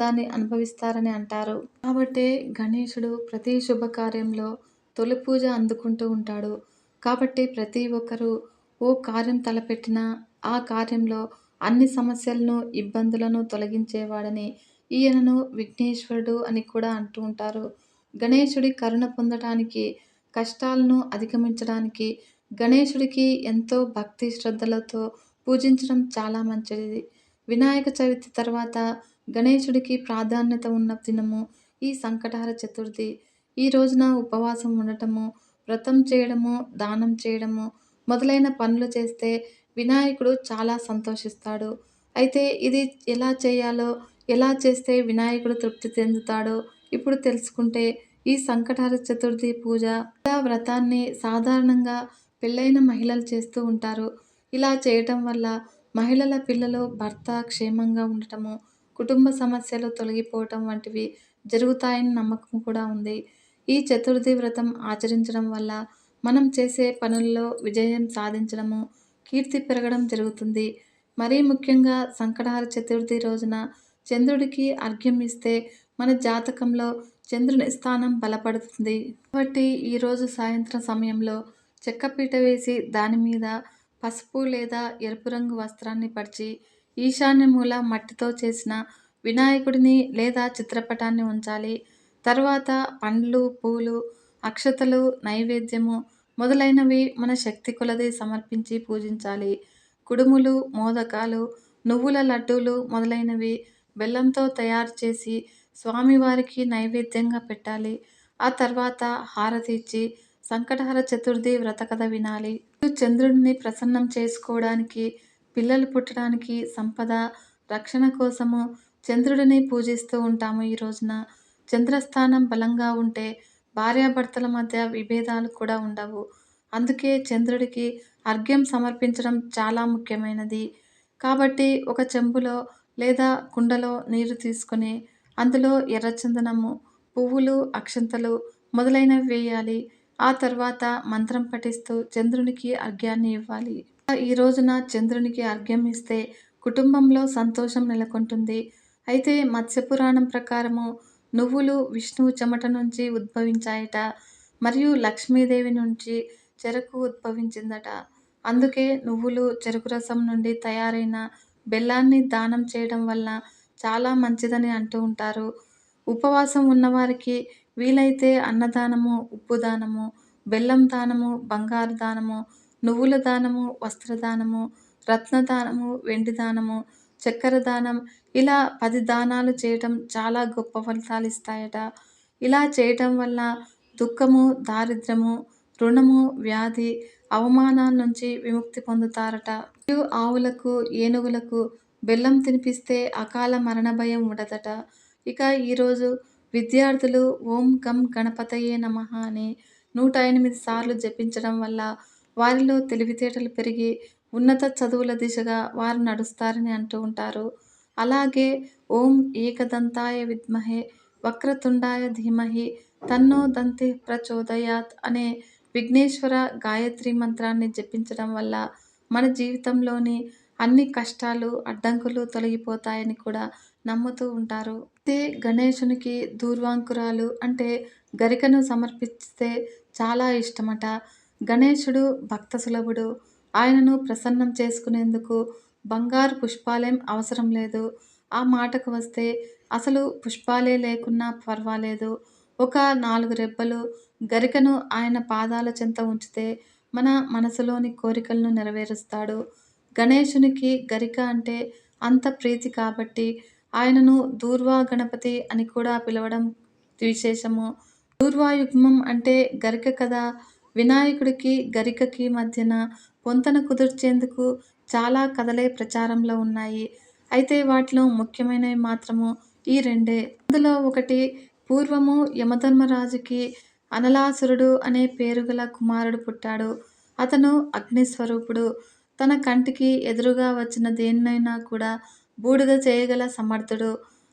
దాన్ని అనుభవిస్తారని అంటారు. కాబట్టే గణేశుడు ప్రతి శుభకార్యంలో తొలి పూజ అందుకుంటూ ఉంటాడు. కాబట్టి ప్రతి ఒక్కరూ ఓ కార్యం తలపెట్టినా ఆ కార్యంలో అన్ని సమస్యలను, ఇబ్బందులను తొలగించేవాడని ఈయనను విఘ్నేశ్వరుడు అని కూడా అంటూ ఉంటారు. గణేశుడి కరుణ పొందటానికి, కష్టాలను అధిగమించడానికి గణేశుడికి ఎంతో భక్తి శ్రద్ధలతో పూజించడం చాలా మంచిది. వినాయక చవితి తర్వాత గణేశుడికి ప్రాధాన్యత ఉన్న దినము ఈ సంకటహర చతుర్థి. ఈ రోజున ఉపవాసం ఉండటము, వ్రతం చేయడము, దానం చేయడము మొదలైన పనులు చేస్తే వినాయకుడు చాలా సంతోషిస్తాడు. అయితే ఇది ఎలా చేయాలో, ఎలా చేస్తే వినాయకుడు తృప్తి చెందుతాడో ఇప్పుడు తెలుసుకుంటే ఈ సంకటహర చతుర్థి పూజ వ్రతాన్ని సాధారణంగా పెళ్ళైన మహిళలు చేస్తూ ఉంటారు. ఇలా చేయటం వల్ల మహిళల పిల్లలు, భర్త క్షేమంగా ఉండటము, కుటుంబ సమస్యలు తొలగిపోవటం వంటివి జరుగుతాయని నమ్మకం కూడా ఉంది. ఈ చతుర్థి వ్రతం ఆచరించడం వల్ల మనం చేసే పనుల్లో విజయం సాధించడము, కీర్తి పెరగడం జరుగుతుంది. మరీ ముఖ్యంగా సంకటహర చతుర్థి రోజున చంద్రుడికి అర్ఘ్యం ఇస్తే మన జాతకంలో చంద్రుని స్థానం బలపడుతుంది. కాబట్టి ఈరోజు సాయంత్రం సమయంలో చెక్కపీట వేసి దాని మీద పసుపు లేదా ఎరుపు రంగు వస్త్రాన్ని పరిచి ఈశాన్య మూల మట్టితో చేసిన వినాయకుడిని లేదా చిత్రపటాన్ని ఉంచాలి. తర్వాత పండ్లు, పూలు, అక్షతలు, నైవేద్యము మొదలైనవి మన శక్తి కొలది సమర్పించి పూజించాలి. కుడుములు, మోదకాలు, నువ్వుల లడ్డూలు మొదలైనవి బెల్లంతో తయారు చేసి స్వామివారికి నైవేద్యంగా పెట్టాలి. ఆ తర్వాత హారతి ఇచ్చి సంకటహర చతుర్థి వ్రతకథ వినాలి. చంద్రుడిని ప్రసన్నం చేసుకోవడానికి, పిల్లలు పుట్టడానికి, సంపద, రక్షణ కోసము చంద్రుడిని పూజిస్తూ ఉంటాము ఈ రోజున. చంద్రస్థానం బలంగా ఉంటే భార్యాభర్తల మధ్య విభేదాలు కూడా ఉండవు. అందుకే చంద్రుడికి అర్ఘ్యం సమర్పించడం చాలా ముఖ్యమైనది. కాబట్టి ఒక చెంబులో లేదా కుండలో నీరు తీసుకొని అందులో ఎర్రచందనము, పువ్వులు, అక్షంతలు మొదలైనవి వేయాలి. ఆ తర్వాత మంత్రం పఠిస్తూ చంద్రునికి అర్ఘ్యాన్ని ఇవ్వాలి. ఈ రోజున చంద్రునికి అర్ఘ్యం ఇస్తే కుటుంబంలో సంతోషం నెలకొంటుంది. అయితే మత్స్యపురాణం ప్రకారము నువ్వులు విష్ణువు చెమట నుంచి ఉద్భవించాయట. మరియు లక్ష్మీదేవి నుంచి చెరకు ఉద్భవించిందట. అందుకే నువ్వులు, చెరుకు రసం నుండి తయారైన బెల్లాన్ని దానం చేయడం వల్ల చాలా మంచిదని అంటూ ఉంటారు. ఉపవాసం ఉన్నవారికి వీలైతే అన్నదానము, ఉప్పు దానము, బెల్లం దానము, బంగారు దానము, నువ్వుల దానము, వస్త్రదానము, రత్నదానము, వెండి దానము, చక్కెర దానం ఇలా 10 దానాలు చేయటం చాలా గొప్ప ఫలితాలు ఇస్తాయట. ఇలా చేయటం వల్ల దుఃఖము, దారిద్ర్యము, రుణము, వ్యాధి, అవమానాల నుంచి విముక్తి పొందుతారట. మరియు ఆవులకు, ఏనుగులకు బెల్లం తినిపిస్తే అకాల మరణ భయం ఉండదట. ఇక ఈరోజు విద్యార్థులు ఓం గం గణపతయే నమః అని 108 సార్లు జపించడం వల్ల వారిలో తెలివితేటలు పెరిగి ఉన్నత చదువుల దిశగా వారు నడుస్తారని అంటూ ఉంటారు. అలాగే ఓం ఏకదంతాయ విద్మహే వక్రతుండాయ ధీమహి తన్నో దంతి ప్రచోదయాత్ అనే విఘ్నేశ్వర గాయత్రి మంత్రాన్ని జపించడం వల్ల మన జీవితంలోని అన్ని కష్టాలు, అడ్డంకులు తొలగిపోతాయని కూడా నమ్ముతూ ఉంటారు. అయితే గణేశునికి దూర్వాంకురాలు అంటే గరికను సమర్పిస్తే చాలా ఇష్టమట. గణేశుడు భక్త సులభుడు. ఆయనను ప్రసన్నం చేసుకునేందుకు బంగారు పుష్పాలేం అవసరం లేదు. ఆ మాటకు వస్తే అసలు పుష్పాలే లేకున్నా పర్వాలేదు. ఒక 4 రెబ్బలు గరికను ఆయన పాదాల చెంత ఉంచితే మన మనసులోని కోరికలను నెరవేరుస్తాడు. గణేశునికి గరిక అంటే అంత ప్రీతి కాబట్టి ఆయనను దూర్వా గణపతి అని కూడా పిలవడం విశేషము. దూర్వాయుగ్మం అంటే గరిక కదా. వినాయకుడికి, గరికకి మధ్యన పొంతన కుదిర్చేందుకు చాలా కథలే ప్రచారంలో ఉన్నాయి. అయితే వాటిలో ముఖ్యమైనవి మాత్రము ఈ రెండే. అందులో ఒకటి పూర్వము యమధర్మరాజుకి అనలాసురుడు అనే పేరుగల కుమారుడు పుట్టాడు. అతను అగ్నిస్వరూపుడు. తన కంటికి ఎదురుగా వచ్చిన దేన్నైనా కూడా బూడిద చేయగల సమర్థుడు.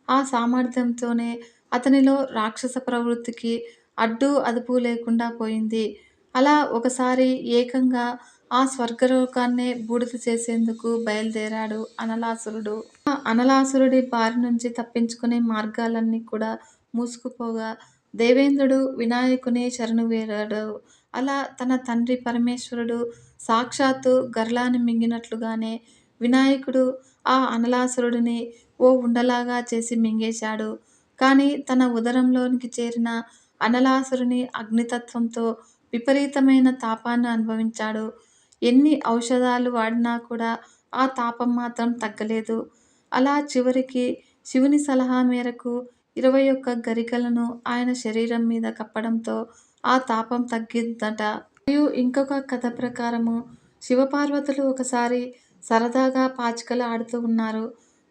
ఆ సామర్థ్యంతోనే అతనిలో రాక్షస ప్రవృత్తికి అడ్డు అదుపు లేకుండా పోయింది. అలా ఒకసారి ఏకంగా ఆ స్వర్గలోకాన్నే బూడిద చేసేందుకు బయలుదేరాడు అనలాసురుడు. ఆ అనలాసురుడి బారి నుంచి తప్పించుకునే మార్గాలన్నీ కూడా మూసుకుపోగా, దేవేంద్రుడు వినాయకుని శరణు వేరాడు. అలా తన తండ్రి పరమేశ్వరుడు సాక్షాత్తు గర్లాన్ని మింగినట్లుగానే వినాయకుడు ఆ అనలాసురుడిని ఓ ఉండలాగా చేసి మింగేశాడు. కానీ తన ఉదరంలోనికి చేరిన అనలాసురుని అగ్నితత్వంతో విపరీతమైన తాపాన్ని అనుభవించాడు. ఎన్ని ఔషధాలు వాడినా కూడా ఆ తాపం మాత్రం తగ్గలేదు. అలా చివరికి శివుని సలహా మేరకు 21 గరికలను ఆయన శరీరం మీద కప్పడంతో ఆ తాపం తగ్గిందట. మరియు ఇంకొక కథ ప్రకారము శివపార్వతులు ఒకసారి సరదాగా పాచికలు ఆడుతూ ఉన్నారు.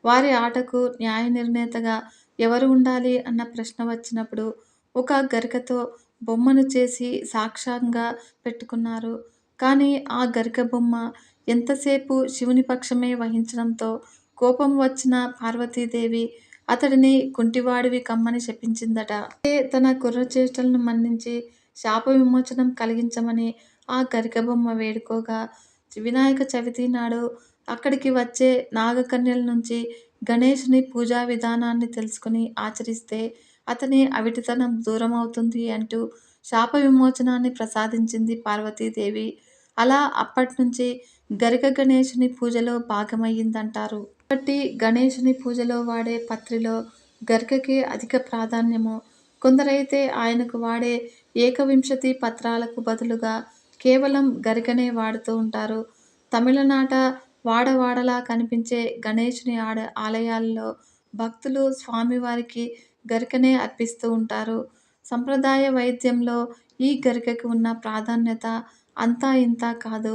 వారి ఆటకు న్యాయ నిర్ణేతగా ఎవరు ఉండాలి అన్న ప్రశ్న వచ్చినప్పుడు ఒక గరికతో బొమ్మను చేసి సాక్ష్యంగా పెట్టుకున్నారు. కానీ ఆ గరిక బొమ్మ ఎంతసేపు శివుని పక్షమే వహించడంతో కోపం వచ్చిన పార్వతీదేవి అతడిని కుంటివాడివి కమ్మని శపించిందట. అయితే తన కుర్రచేష్టలను మన్నించి శాప విమోచనం కలిగించమని ఆ గరిక బొమ్మ వేడుకోగా, వినాయక చవితి నాడు అక్కడికి వచ్చే నాగకన్యల నుంచి గణేశుని పూజా విధానాన్ని తెలుసుకుని ఆచరిస్తే అతని అవిటితనం దూరమవుతుంది అంటూ శాప విమోచనాన్ని ప్రసాదించింది పార్వతీదేవి. అలా అప్పట్నుంచి గరిక గణేశుని పూజలో భాగమయ్యిందంటారు. కాబట్టి గణేశుని పూజలో వాడే పత్రిలో గరికకి అధిక ప్రాధాన్యము. కొందరైతే ఆయనకు వాడే ఏకవింశతి పత్రాలకు బదులుగా కేవలం గరికనే వాడుతూ ఉంటారు. తమిళనాట వాడవాడలా కనిపించే గణేశుని ఆలయాల్లో భక్తులు స్వామివారికి గరికనే అర్పిస్తూ ఉంటారు. సంప్రదాయ వైద్యంలో ఈ గరికకు ఉన్న ప్రాధాన్యత అంతా ఇంతా కాదు.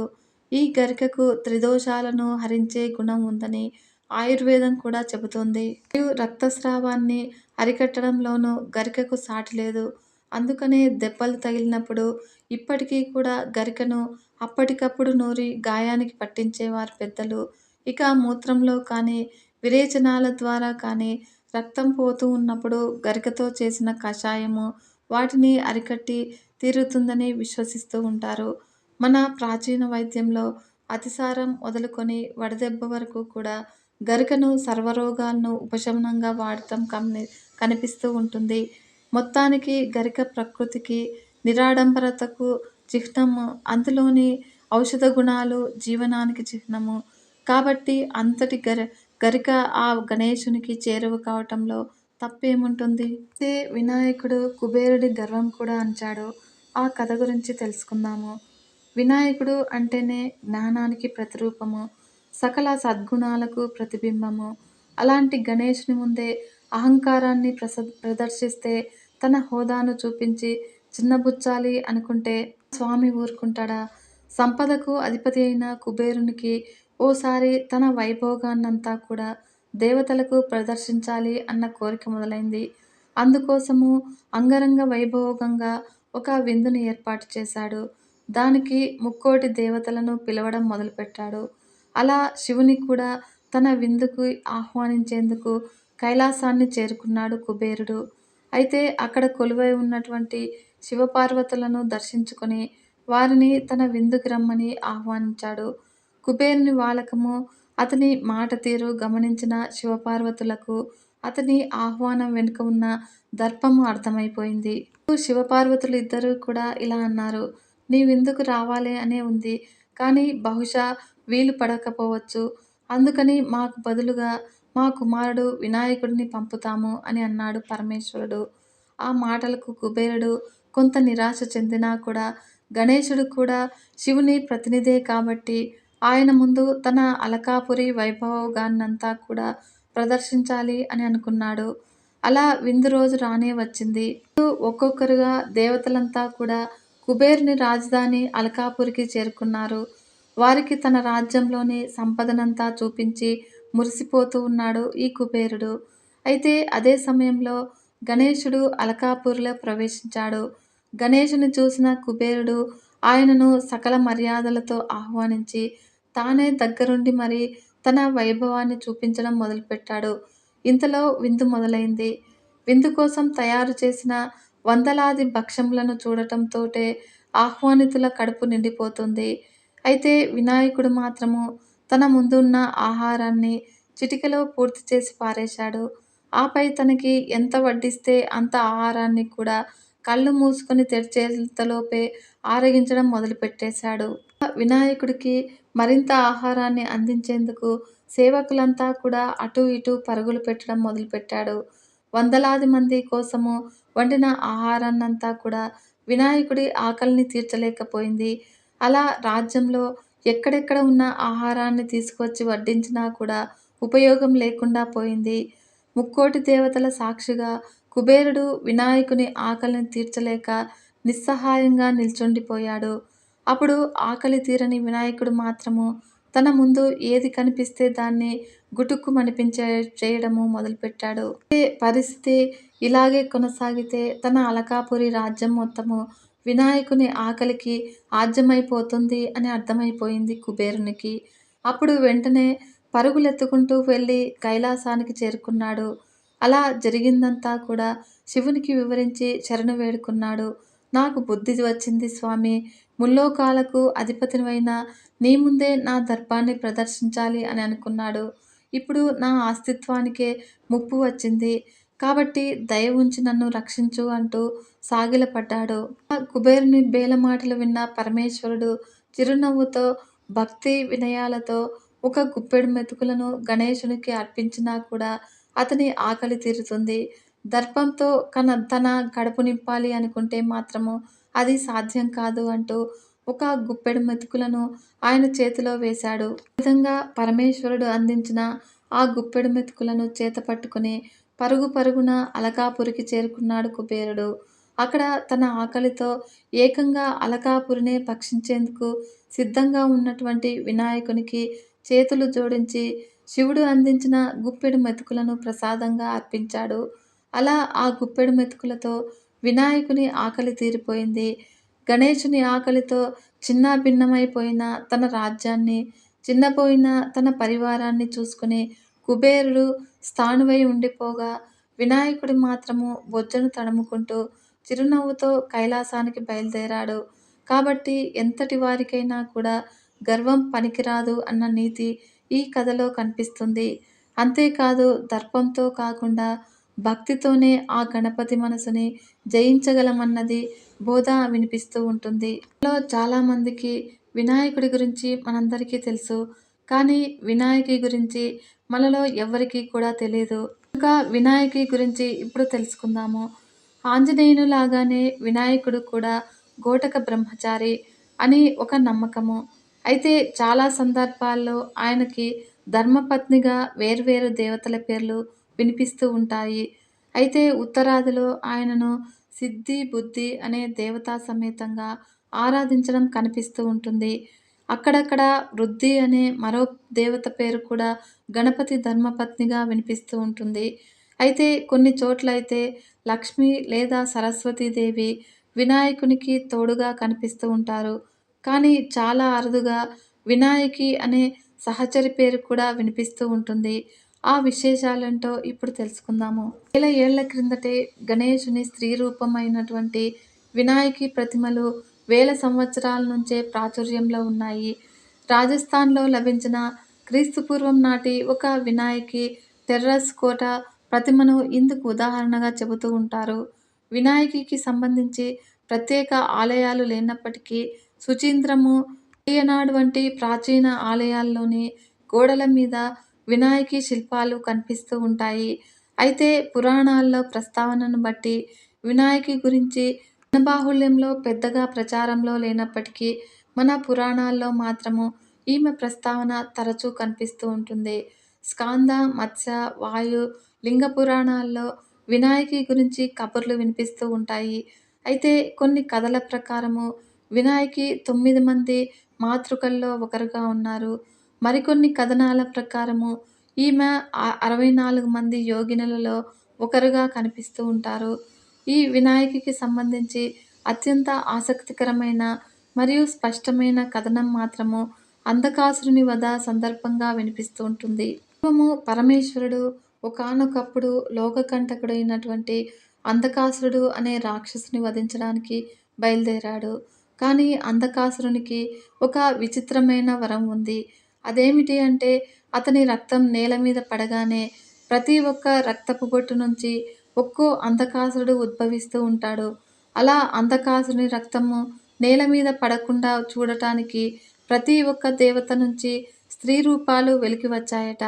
ఈ గరికకు త్రిదోషాలను హరించే గుణం ఉందని ఆయుర్వేదం కూడా చెబుతోంది. మరియు రక్తస్రావాన్ని అరికట్టడంలోనూ గరికకు సాటి లేదు. అందుకనే దెబ్బలు తగిలినప్పుడు ఇప్పటికీ కూడా గరికను అప్పటికప్పుడు నూరి గాయానికి పట్టించేవారు పెద్దలు. ఇక మూత్రంలో కానీ, విరేచనాల ద్వారా కానీ రక్తం పోతూ ఉన్నప్పుడు గరికతో చేసిన కషాయము వాటిని అరికట్టి తీరుతుందని విశ్వసిస్తూ ఉంటారు. మన ప్రాచీన వైద్యంలో అతిసారం మొదలుకొని వడదెబ్బ వరకు కూడా గరికను సర్వరోగాలను ఉపశమనంగా వాడటం కనిపిస్తూ ఉంటుంది. మొత్తానికి గరిక ప్రకృతికి, నిరాడంబరతకు చిహ్నము. అందులోని ఔషధ గుణాలు జీవనానికి చిహ్నము. కాబట్టి అంతటి గరిక ఆ గణేశునికి చేరువ కావటంలో తప్పేముంటుంది? అయితే వినాయకుడు కుబేరుడి గర్వం కూడా అణచాడు. ఆ కథ గురించి తెలుసుకుందాము. వినాయకుడు అంటేనే జ్ఞానానికి ప్రతిరూపము, సకల సద్గుణాలకు ప్రతిబింబము. అలాంటి గణేశుని ముందే అహంకారాన్ని ప్రదర్శిస్తే, తన హోదాను చూపించి చిన్నబుచ్చాలి అనుకుంటే స్వామి ఊరుకుంటాడా? సంపదకు అధిపతి అయిన కుబేరునికి ఓసారి తన వైభోగాన్నంతా కూడా దేవతలకు ప్రదర్శించాలి అన్న కోరిక మొదలైంది. అందుకోసము అంగరంగ వైభోగంగా ఒక విందుని ఏర్పాటు చేశాడు. దానికి ముక్కోటి దేవతలను పిలవడం మొదలుపెట్టాడు. అలా శివుని కూడా తన విందుకు ఆహ్వానించేందుకు కైలాసాన్ని చేరుకున్నాడు కుబేరుడు. అయితే అక్కడ కొలువై ఉన్నటువంటి శివపార్వతులను దర్శించుకొని వారిని తన విందుకి రమ్మని ఆహ్వానించాడు. కుబేరుని వాలకము, అతని మాట తీరు గమనించిన శివపార్వతులకు అతని ఆహ్వానం వెనుక ఉన్న దర్పము అర్థమైపోయింది. శివపార్వతులు ఇద్దరూ కూడా ఇలా అన్నారు: నీ విందుకు రావాలి అనే ఉంది, కానీ బహుశా వీలు పడకపోవచ్చు. అందుకని మాకు బదులుగా మా కుమారుడు వినాయకుడిని పంపుతాము అని అన్నాడు పరమేశ్వరుడు. ఆ మాటలకు కుబేరుడు కొంత నిరాశ చెందినా కూడా గణేశుడు కూడా శివుని ప్రతినిధే కాబట్టి ఆయన ముందు తన అలకాపురి వైభోగాన్నంతా కూడా ప్రదర్శించాలి అని అనుకున్నాడు. అలా విందు రోజు రానే వచ్చింది. ఒక్కొక్కరుగా దేవతలంతా కూడా కుబేరుని రాజధాని అలకాపురికి చేరుకున్నారు. వారికి తన రాజ్యంలోని సంపదనంతా చూపించి మురిసిపోతూ ఉన్నాడు ఈ కుబేరుడు. అయితే అదే సమయంలో గణేశుడు అలకాపురిలో ప్రవేశించాడు. గణేశుని చూసిన కుబేరుడు ఆయనను సకల మర్యాదలతో ఆహ్వానించి తానే దగ్గరుండి మరి తన వైభవాన్ని చూపించడం మొదలుపెట్టాడు. ఇంతలో విందు మొదలైంది. విందు కోసం తయారు చేసిన వందలాది భక్ష్యములను చూడటంతోటే ఆహ్వానితుల కడుపు నిండిపోతుంది. అయితే వినాయకుడు మాత్రము తన ముందున్న ఆహారాన్ని చిటికెలో పూర్తి చేసి పారేశాడు. ఆపై తనకి ఎంత వడ్డిస్తే అంత ఆహారాన్ని కూడా కళ్ళు మూసుకొని తెరిచేంతలోపే ఆరగించడం మొదలుపెట్టేశాడు. వినాయకుడికి మరింత ఆహారాన్ని అందించేందుకు సేవకులంతా కూడా అటూ ఇటూ పరుగులు పెట్టడం మొదలుపెట్టాడు. వందలాది మంది కోసము వండిన ఆహారాన్నంతా కూడా వినాయకుడి ఆకలిని తీర్చలేకపోయింది. అలా రాజ్యంలో ఎక్కడెక్కడ ఉన్న ఆహారాన్ని తీసుకొచ్చి వడ్డించినా కూడా ఉపయోగం లేకుండా పోయింది. ముక్కోటి దేవతల సాక్షిగా కుబేరుడు వినాయకుని ఆకలిని తీర్చలేక నిస్సహాయంగా నిల్చుండిపోయాడు. అప్పుడు ఆకలి తీరని వినాయకుడు మాత్రము తన ముందు ఏది కనిపిస్తే దాన్ని గుటుక్కుమనిపించే చేయడము మొదలుపెట్టాడు. ఇదే పరిస్థితి ఇలాగే కొనసాగితే తన అలకాపురి రాజ్యం మొత్తము వినాయకుని ఆకలికి ఆజ్యమైపోతుంది అని అర్థమైపోయింది కుబేరునికి. అప్పుడు వెంటనే పరుగులెత్తుకుంటూ వెళ్ళి కైలాసానికి చేరుకున్నాడు. అలా జరిగిందంతా కూడా శివునికి వివరించి శరణు వేడుకున్నాడు. నాకు బుద్ధి వచ్చింది స్వామి. ముల్లోకాలకు అధిపతివైన నీ ముందే నా దర్పాన్ని ప్రదర్శించాలి అని అనుకున్నాడు. ఇప్పుడు నా అస్తిత్వానికే ముప్పు వచ్చింది. కాబట్టి దయ ఉంచి నన్ను రక్షించు అంటూ సాగిలపడ్డాడు. ఆ కుబేరుని బేలమాటలు విన్న పరమేశ్వరుడు చిరునవ్వుతో భక్తి వినయాలతో ఒక గుప్పెడు మెతుకులను గణేశునికి అర్పించినా కూడా అతని ఆకలి తీరుతుంది. దర్పంతో తన కడుపు నింపాలి అనుకుంటే మాత్రము అది సాధ్యం కాదు అంటూ ఒక గుప్పెడు మెతుకులను ఆయన చేతిలో వేశాడు. ఈ విధంగా పరమేశ్వరుడు అందించిన ఆ గుప్పెడు మెతుకులను చేత పట్టుకుని పరుగు పరుగున అలకాపురికి చేరుకున్నాడు కుబేరుడు. అక్కడ తన ఆకలితో ఏకంగా అలకాపురినే భక్షించేందుకు సిద్ధంగా ఉన్నటువంటి వినాయకునికి చేతులు జోడించి శివుడు అందించిన గుప్పెడు మెతుకులను ప్రసాదంగా అర్పించాడు. అలా ఆ గుప్పెడు మెతుకులతో వినాయకుని ఆకలి తీరిపోయింది. గణేశుని ఆకలితో చిన్నాభిన్నమైపోయిన తన రాజ్యాన్ని, చిన్నపోయిన తన పరివారాన్ని చూసుకుని కుబేరుడు స్థాణువై ఉండిపోగా, వినాయకుడు మాత్రము బొజ్జను తడుముకుంటూ చిరునవ్వుతో కైలాసానికి బయలుదేరాడు. కాబట్టి ఎంతటి వారికైనా కూడా గర్వం పనికిరాదు అన్న నీతి ఈ కథలో కనిపిస్తుంది. అంతేకాదు దర్పంతో కాకుండా భక్తితోనే ఆ గణపతి మనసుని జయించగలమన్నది బోధ వినిపిస్తూ ఉంటుంది. ఇందులో చాలామందికి వినాయకుడి గురించి మనందరికీ తెలుసు. కానీ వినాయకి గురించి మనలో ఎవ్వరికీ కూడా తెలీదు. ఇంకా వినాయకి గురించి ఇప్పుడు తెలుసుకుందాము. ఆంజనేయుని లాగానే వినాయకుడు కూడా గోటక బ్రహ్మచారి అని ఒక నమ్మకము. అయితే చాలా సందర్భాల్లో ఆయనకి ధర్మపత్నిగా వేర్వేరు దేవతల పేర్లు వినిపిస్తూ ఉంటాయి. అయితే ఉత్తరాదిలో ఆయనను సిద్ధి, బుద్ధి అనే దేవతా సమేతంగా ఆరాధించడం కనిపిస్తూ ఉంటుంది. అక్కడక్కడ వృద్ధి అనే మరో దేవత పేరు కూడా గణపతి ధర్మపత్నిగా వినిపిస్తూ ఉంటుంది. అయితే కొన్ని చోట్లయితే లక్ష్మి లేదా సరస్వతీదేవి వినాయకునికి తోడుగా కనిపిస్తూ ఉంటారు. కానీ చాలా అరుదుగా వినాయకి అనే సహచరి పేరు కూడా వినిపిస్తూ ఉంటుంది. ఆ విశేషాలేంటో ఇప్పుడు తెలుసుకుందాము. వేల ఏళ్ల క్రిందటే గణేశుని స్త్రీ రూపమైనటువంటి వినాయకి ప్రతిమలు వేల సంవత్సరాల నుంచే ప్రాచుర్యంలో ఉన్నాయి. రాజస్థాన్లో లభించిన క్రీస్తుపూర్వం నాటి ఒక వినాయకి టెర్రస్ కోట ప్రతిమను ఇందుకు ఉదాహరణగా చెబుతూ ఉంటారు. వినాయకికి సంబంధించి ప్రత్యేక ఆలయాలు లేనప్పటికీ సుచీంద్రము, అయ్యనాడు వంటి ప్రాచీన ఆలయాల్లోని గోడల మీద వినాయకి శిల్పాలు కనిపిస్తూ ఉంటాయి. అయితే పురాణాల్లో ప్రస్తావనను బట్టి వినాయకి గురించి జనబాహుళ్యంలో పెద్దగా ప్రచారంలో లేనప్పటికీ మన పురాణాల్లో మాత్రము ఈమె ప్రస్తావన తరచూ కనిపిస్తూ ఉంటుంది. స్కాంద, మత్స్య, వాయు, లింగ పురాణాల్లో వినాయకి గురించి కబుర్లు వినిపిస్తూ ఉంటాయి. అయితే కొన్ని కథల ప్రకారము వినాయకి 9 మంది మాతృకల్లో ఒకరుగా ఉన్నారు. మరికొన్ని కథనాల ప్రకారము ఈమె 64 మంది యోగినులలో ఒకరుగా కనిపిస్తూ ఉంటారు. ఈ వినాయకికి సంబంధించి అత్యంత ఆసక్తికరమైన మరియు స్పష్టమైన కథనం మాత్రము అంధకాసురుని వధ సందర్భంగా వినిపిస్తూ ఉంటుంది. పూర్వము పరమేశ్వరుడు ఒకానొకప్పుడు లోకకంటకుడైనటువంటి అంధకాసురుడు అనే రాక్షసుని వధించడానికి బయలుదేరాడు. కానీ అంధకాసురునికి ఒక విచిత్రమైన వరం ఉంది. అదేమిటి అంటే అతని రక్తం నేల మీద పడగానే ప్రతి ఒక్క రక్తపు బొట్టు నుంచి ఒక్కో అంధకాసురుడు ఉద్భవిస్తూ ఉంటాడు. అలా అంధకాసుని రక్తము నేల మీద పడకుండా చూడటానికి ప్రతి ఒక్క దేవత నుంచి స్త్రీ రూపాలు వెలికి వచ్చాయట.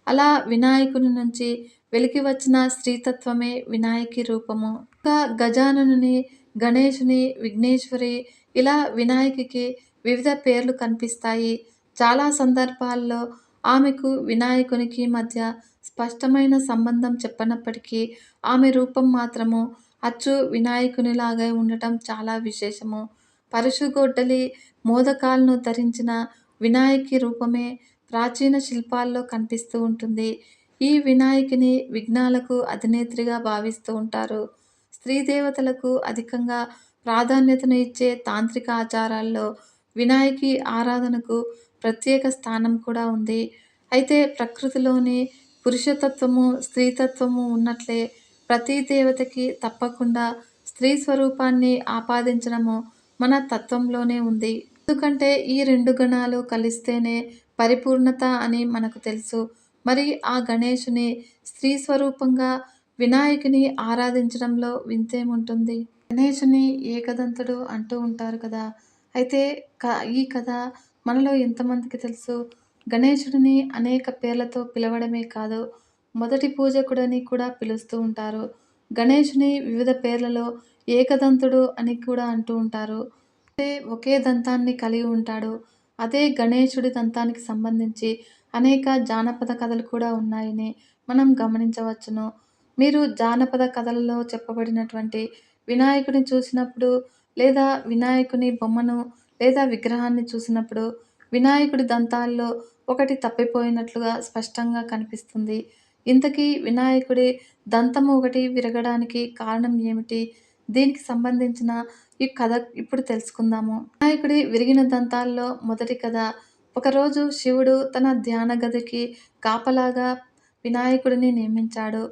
అలా వినాయకుని నుంచి వెలికి వచ్చిన స్త్రీతత్వమే వినాయకి రూపము. ఇంకా గజాననుని, గణేశుని, విఘ్నేశ్వరి ఇలా వినాయకికి వివిధ పేర్లు కనిపిస్తాయి. చాలా సందర్భాల్లో ఆమెకు వినాయకునికి మధ్య స్పష్టమైన సంబంధం చెప్పనప్పటికీ ఆమె రూపం మాత్రము అచ్చు వినాయకునిలాగే ఉండటం చాలా విశేషము. పరుశుగొడ్డలి, మోదకాలను ధరించిన వినాయకి రూపమే ప్రాచీన శిల్పాల్లో కనిపిస్తూ ఉంటుంది. ఈ వినాయకిని విఘ్నాలకు అధినేత్రిగా భావిస్తూ ఉంటారు. స్త్రీ దేవతలకు అధికంగా ప్రాధాన్యతను ఇచ్చే తాంత్రిక ఆచారాల్లో వినాయకి ఆరాధనకు ప్రత్యేక స్థానం కూడా ఉంది. అయితే ప్రకృతిలోని పురుషతత్వము, స్త్రీతత్వము ఉన్నట్లే ప్రతి దేవతకి తప్పకుండా స్త్రీ స్వరూపాన్ని ఆపాదించడము మన తత్వంలోనే ఉంది. ఎందుకంటే ఈ 2 గణాలు కలిస్తేనే పరిపూర్ణత అని మనకు తెలుసు. మరి ఆ గణేశుని స్త్రీ స్వరూపంగా వినాయకుని ఆరాధించడంలో వింతేముంటుంది? గణేశుని ఏకదంతుడు అంటూ ఉంటారు కదా! అయితే ఈ కథ మనలో ఎంతమందికి తెలుసు? గణేశుడిని అనేక పేర్లతో పిలవడమే కాదు, మొదటి పూజకుడని కూడా పిలుస్తూ ఉంటారు. గణేశుని వివిధ పేర్లలో ఏకదంతుడు అని కూడా అంటూ ఉంటారు. అంటే ఒకే దంతాన్ని కలిగి ఉంటాడు. అదే గణేశుడి దంతానికి సంబంధించి అనేక జానపద కథలు కూడా ఉన్నాయని మనం గమనించవచ్చును. మీరు జానపద కథలలో చెప్పబడినటువంటి వినాయకుడిని చూసినప్పుడు లేదా వినాయకుని బొమ్మను లేదా విగ్రహాన్ని చూసినప్పుడు వినాయకుడి దంతాల్లో ఒకటి తప్పిపోయినట్లుగా స్పష్టంగా కనిపిస్తుంది. ఇంతకీ వినాయకుడి దంతము ఒకటి విరగడానికి కారణం ఏమిటి? దీనికి సంబంధించిన ఈ కథ ఇప్పుడు తెలుసుకుందాము. వినాయకుడి విరిగిన దంతాల్లో మొదటి కథ. ఒకరోజు శివుడు తన ధ్యాన గదికి కాపలాగా వినాయకుడిని నియమించాడు.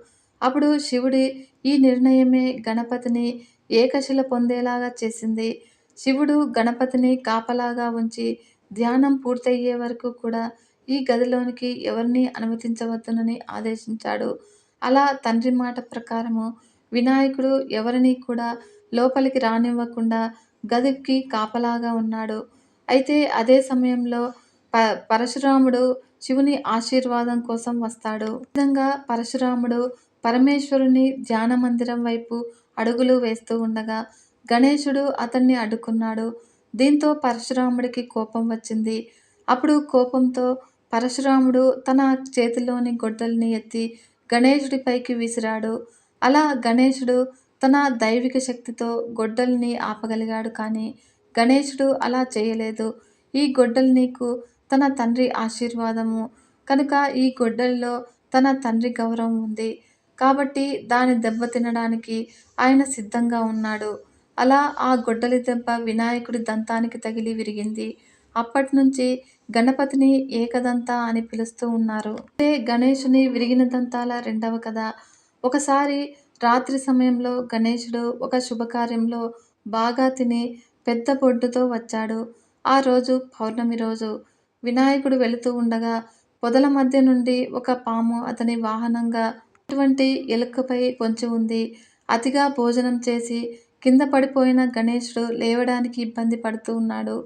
అప్పుడు శివుడి ఈ నిర్ణయమే గణపతిని ఏకశిల పొందేలాగా చేసింది. శివుడు గణపతిని కాపలాగా ఉంచి ధ్యానం పూర్తయ్యే వరకు కూడా ఈ గదిలోనికి ఎవరిని అనుమతించవద్దునని ఆదేశించాడు. అలా తండ్రి మాట ప్రకారము వినాయకుడు ఎవరిని కూడా లోపలికి రానివ్వకుండా గదికి కాపలాగా ఉన్నాడు. అయితే అదే సమయంలో పరశురాముడు శివుని ఆశీర్వాదం కోసం వస్తాడు. ఈ విధంగా పరశురాముడు పరమేశ్వరుని ధ్యాన మందిరం వైపు అడుగులు వేస్తూ ఉండగా గణేశుడు అతన్ని అడ్డుకున్నాడు. దీంతో పరశురాముడికి కోపం వచ్చింది. అప్పుడు కోపంతో పరశురాముడు తన చేతిలోని గొడ్డలిని ఎత్తి గణేశుడిపైకి విసిరాడు. అలా గణేశుడు తన దైవిక శక్తితో గొడ్డలిని ఆపగలిగాడు. కానీ గణేశుడు అలా చేయలేదు. ఈ గొడ్డలి నీకు తన తండ్రి ఆశీర్వాదము కనుక ఈ గొడ్డలిలో తన తండ్రి గౌరవం ఉంది. కాబట్టి దాని దెబ్బ తినడానికి ఆయన సిద్ధంగా ఉన్నాడు. అలా ఆ గొడ్డలి దెబ్బ వినాయకుడి దంతానికి తగిలి విరిగింది. అప్పట్నుంచి గణపతిని ఏకదంత అని పిలుస్తూ ఉన్నారు. ఇదే గణేశుని విరిగిన దంతాల రెండవ కథ. ఒకసారి రాత్రి సమయంలో గణేశుడు ఒక శుభకార్యంలో బాగా తిని పెద్ద బొడ్డుతో వచ్చాడు. ఆ రోజు పౌర్ణమి రోజు. వినాయకుడు వెళుతూ ఉండగా పొదల మధ్య నుండి ఒక పాము అతని వాహనంగా అటువంటి ఎలుకపై పొంచి ఉంది. అతిగా భోజనం చేసి కింద పడిపోయిన గణేశుడు లేవడానికి ఇబ్బంది పడుతూ ఉన్నాడు.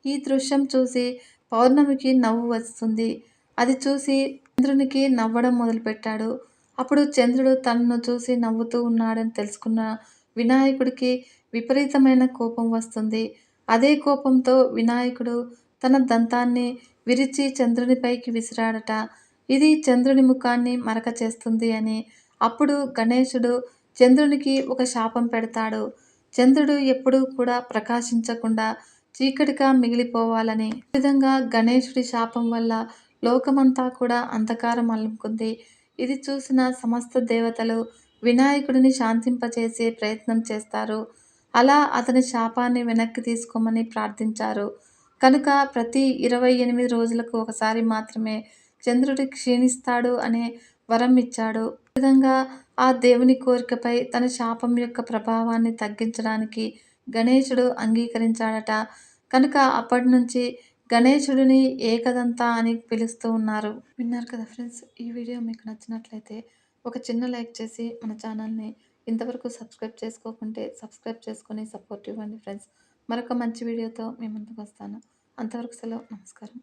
ఈ దృశ్యం చూసి పౌర్ణమికి నవ్వు వస్తుంది. అది చూసి చంద్రునికి నవ్వడం మొదలుపెట్టాడు. అప్పుడు చంద్రుడు తనను చూసి నవ్వుతూ ఉన్నాడని తెలుసుకున్న వినాయకుడికి విపరీతమైన కోపం వస్తుంది. అదే కోపంతో వినాయకుడు తన దంతాన్ని విరిచి చంద్రునిపైకి విసిరాడట. ఇది చంద్రుని ముఖాన్ని మరక చేస్తుంది అని. అప్పుడు గణేశుడు చంద్రునికి ఒక శాపం పెడతాడు. చంద్రుడు ఎప్పుడూ కూడా ప్రకాశించకుండా చీకటిగా మిగిలిపోవాలని. ఈ విధంగా గణేశుడి శాపం వల్ల లోకమంతా కూడా అంధకారం అలుముకుంది. ఇది చూసిన సమస్త దేవతలు వినాయకుడిని శాంతింపచేసే ప్రయత్నం చేస్తారు. అలా అతని శాపాన్ని వెనక్కి తీసుకోమని ప్రార్థించారు. కనుక ప్రతి 28 రోజులకు ఒకసారి మాత్రమే చంద్రుడు క్షీణిస్తాడు అనే వరం ఇచ్చాడు. ఈ విధంగా ఆ దేవుని కోరికపై తన శాపం యొక్క ప్రభావాన్ని తగ్గించడానికి గణేశుడు అంగీకరించాడట. కనుక అప్పటినుంచి గణేశుడిని ఏకదంత అని పిలుస్తూ ఉన్నారు. విన్నారు కదా ఫ్రెండ్స్! ఈ వీడియో మీకు నచ్చినట్లయితే ఒక చిన్న లైక్ చేసి మన ఛానల్‌ని ఇంతవరకు సబ్స్క్రైబ్ చేసుకోకుంటే సబ్స్క్రైబ్ చేసుకొని సపోర్ట్ ఇవ్వండి ఫ్రెండ్స్. మరొక మంచి వీడియోతో మీ ముందుకొస్తాను. అంతవరకు సెలవు. నమస్కారం.